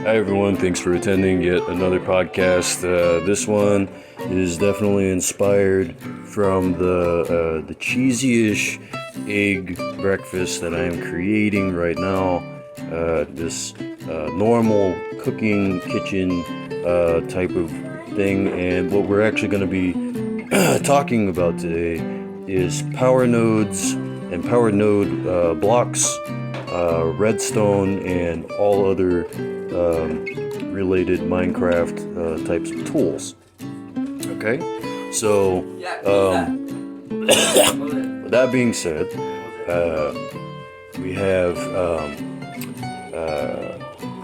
Hi everyone, thanks for attending yet another podcast. This one is definitely inspired from the cheesy-ish egg breakfast that I am creating right now. This normal cooking kitchen type of thing, and what we're actually going to be talking about today is power nodes and power node blocks, redstone, and all other related Minecraft types of tools. Okay, so with that being said, we have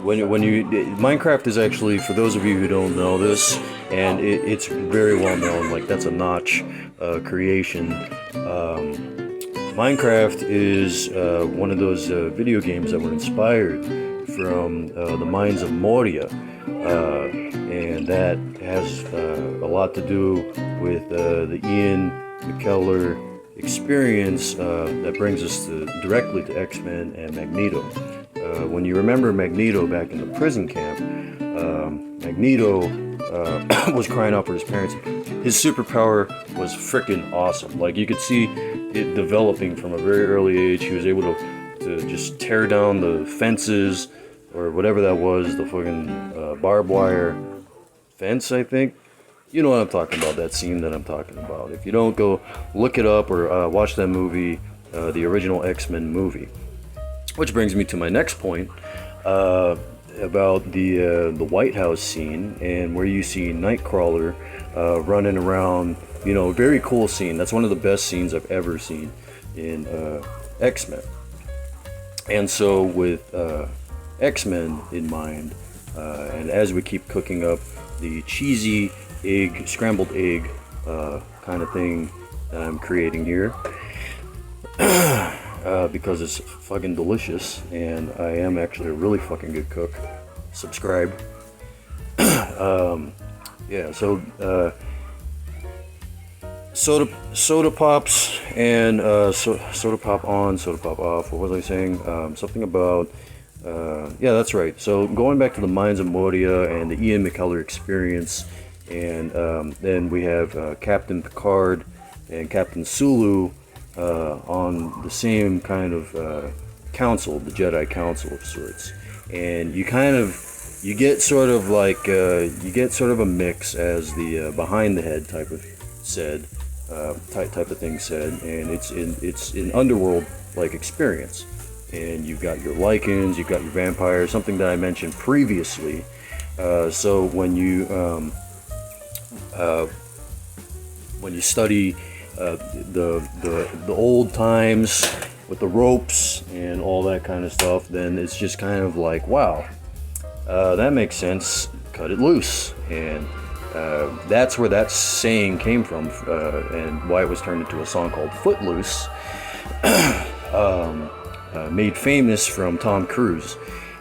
when you Minecraft is actually, for those of you who don't know this, and it's very well known, like that's a notch creation. Minecraft is one of those video games that were inspired from the mines of Moria, and that has a lot to do with the Ian McKellar experience that brings us directly to X-Men and Magneto. When you remember Magneto back in the prison camp, Magneto was crying out for his parents. His superpower was freaking awesome. Like, you could see it developing from a very early age. He was able to just tear down the fences, or whatever that was, the fucking barbed wire fence, I think. You know what I'm talking about, that scene that I'm talking about. If you don't, go look it up or watch that movie, the original X-Men movie. Which brings me to my next point about the White House scene, and where you see Nightcrawler running around. You know, very cool scene. That's one of the best scenes I've ever seen in X-Men. And so with X-Men in mind, and as we keep cooking up the cheesy egg, scrambled egg kind of thing that I'm creating here, because it's fucking delicious, and I am actually a really fucking good cook. Subscribe. Yeah, so soda pops and soda pop on, soda pop off. What was I saying? Something about yeah, that's right. So going back to the mines of Moria and the Ian McKellar experience, and then we have Captain Picard and Captain Sulu on the same kind of council, the Jedi Council of sorts, and you get sort of like a mix, as the behind the head type of said. Type of thing said, and it's an underworld like experience, and you've got your Lycans, you've got your vampires, something that I mentioned previously. So when you study the old times with the ropes and all that kind of stuff, then it's just kind of like, wow, that makes sense, cut it loose. And that's where that saying came from, and why it was turned into a song called Footloose, made famous from Tom Cruise.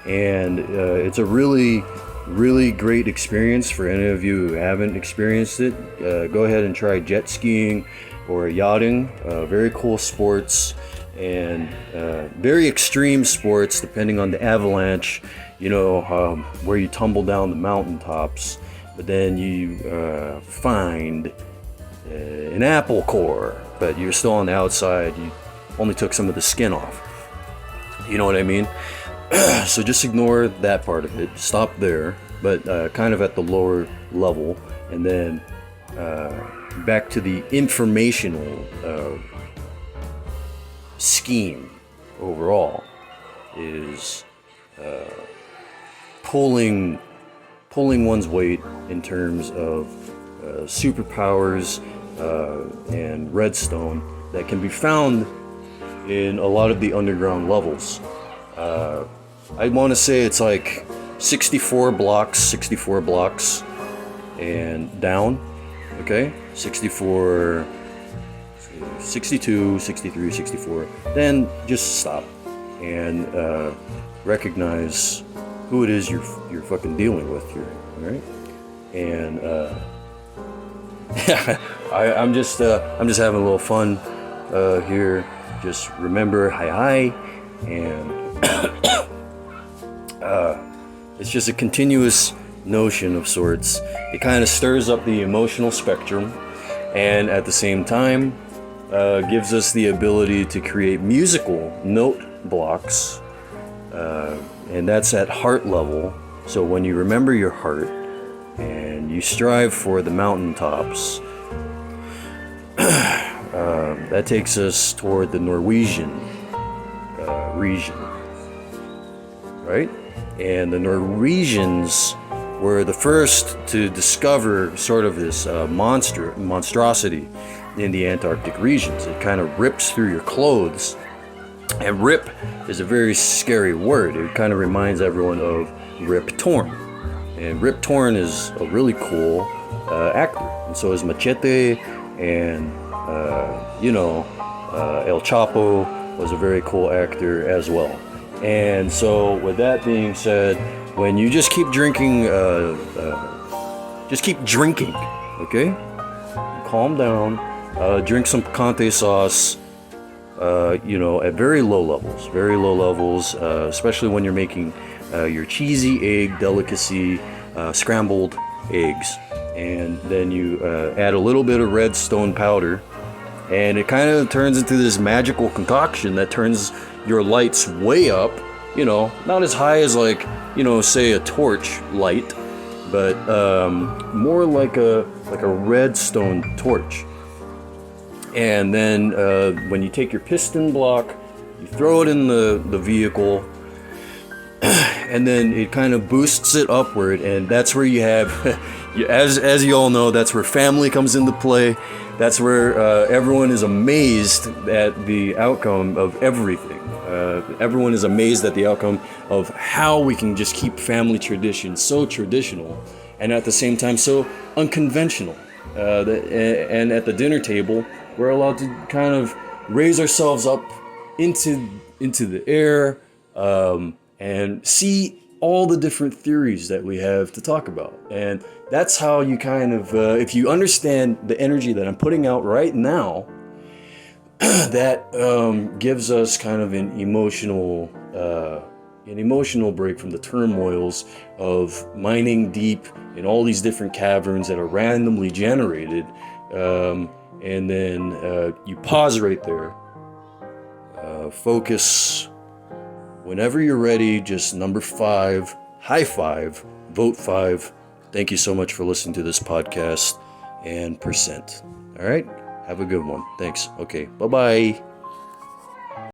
And it's a really, really great experience for any of you who haven't experienced it. Go ahead and try jet skiing or yachting. Very cool sports, and very extreme sports depending on the avalanche, you know, where you tumble down the mountaintops. But then you find an apple core, but you're still on the outside. You only took some of the skin off. You know what I mean? So just ignore that part of it. Stop there, but kind of at the lower level. And then back to the informational scheme overall is pulling one's weight in terms of superpowers and redstone that can be found in a lot of the underground levels. I want to say it's like 64 blocks and down. Okay, 64, 62, 63, 64. Then just stop and recognize who it is you're fucking dealing with here, all right? And I'm just having a little fun here. Just remember, hi, and It's just a continuous notion of sorts. It kind of stirs up the emotional spectrum, and at the same time gives us the ability to create musical note blocks, and that's at heart level. So when you remember your heart and you strive for the mountaintops, that takes us toward the Norwegian region, right? And the Norwegians were the first to discover sort of this monstrosity in the Antarctic regions. It kind of rips through your clothes, and rip is a very scary word. It kind of reminds everyone of Rip Torn, and Rip Torn is a really cool actor, and so is Machete, and El Chapo was a very cool actor as well. And so with that being said, when you just keep drinking, okay? Calm down, drink some picante sauce, at very low levels, especially when you're making your cheesy egg delicacy, scrambled eggs. And then you add a little bit of redstone powder, and it kind of turns into this magical concoction that turns your lights way up, not as high as say a torch light, but more like a redstone torch. And then when you take your piston block, you throw it in the vehicle, and then it kind of boosts it upward, and that's where you have, as you all know, that's where family comes into play. That's where everyone is amazed at the outcome of everything. Everyone is amazed at the outcome of how we can just keep family traditions so traditional and at the same time so unconventional. And at the dinner table, we're allowed to kind of raise ourselves up into the air and see all the different theories that we have to talk about. And that's how you kind of, if you understand the energy that I'm putting out right now, that gives us kind of an emotional break from the turmoils of mining deep in all these different caverns that are randomly generated. And then you pause right there, focus. Whenever you're ready, just number 5, high 5, vote 5. Thank you so much for listening to this podcast, and %. All right? Have a good one. Thanks. Okay. Bye-bye.